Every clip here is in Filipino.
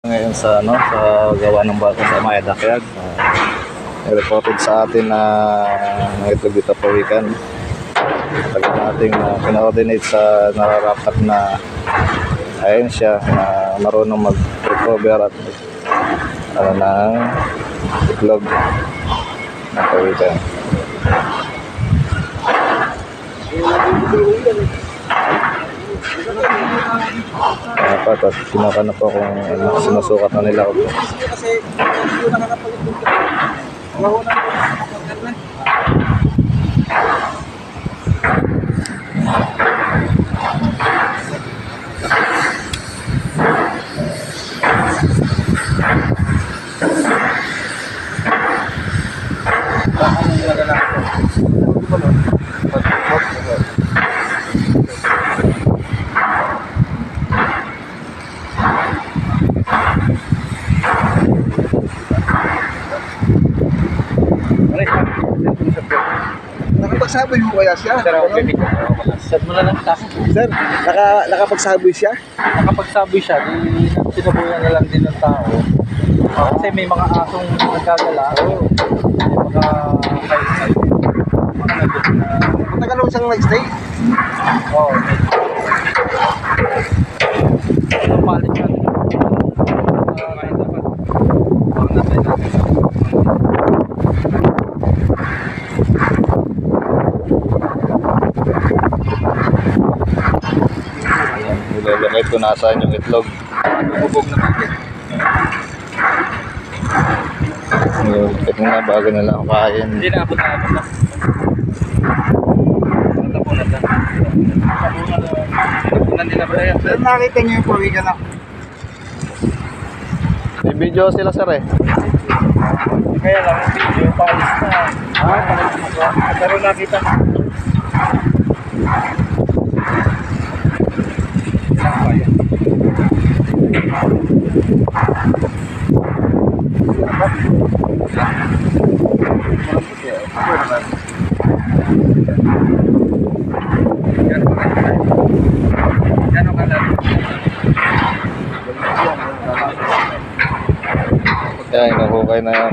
Ngayon sa sa gawa ng bata sa Maya Dakyag, reported sa atin na itlog dito pawikan. Tagal nating pina-coordinate sa nararapat na ahensya na marunong mag-recover at ng itlog ng pawikan. Dapat at kinaka na po kung sinusukat na nila ako. Kasi yung nakakapalit dito. Mahuna na. Nakapagsaboy mo kaya siya? Set mo na lang sa akin. Sir, nakapagsaboy siya? Nakapagsaboy siya, di sinubuyan na lang din ng tao. Kasi may mga asong nagkagala. May mga kahit Matagal naman siyang nag-stay? Oo. Ang palit ka. Kahit dapat. Parang natay natin. Ayan, nilalagay ko nasaan yung itlog. Bubog na natin. Nilagay ko na bago nila ako kain. Hindi na abot na. Tapunan na. Tapunan nila ba yan? Sir, nakita niyo yung pawikan na. May video sila sir eh. Kaya lang, yung paalis na. Pero nakita na. Kaya inuhukay na yung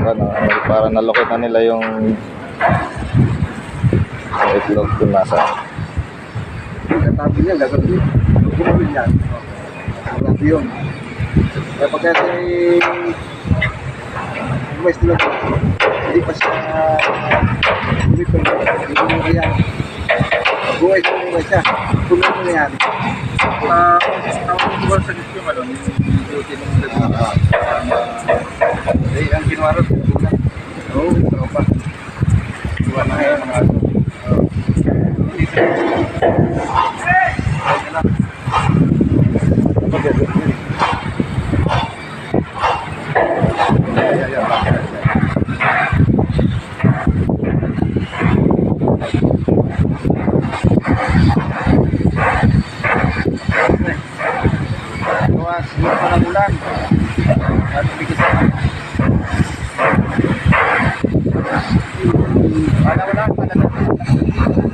para nalokit na nila yung itlog kung nasa. Katabi niya, gagawin. Gumawin yan. Gagawin yun. Kaya pag kasi umayos nila po, hindi pa siya umipon. Hindi mo yan. Buhay siya. Tuloy mo na yan. Tawag ko ba sa gusto mo doon? Yung duty ng ang kinuwaro. Oo, tropa. Iwan na kayo mga aso. Luwas, luwas pa ng ulan. At bigis na. Wala, wala.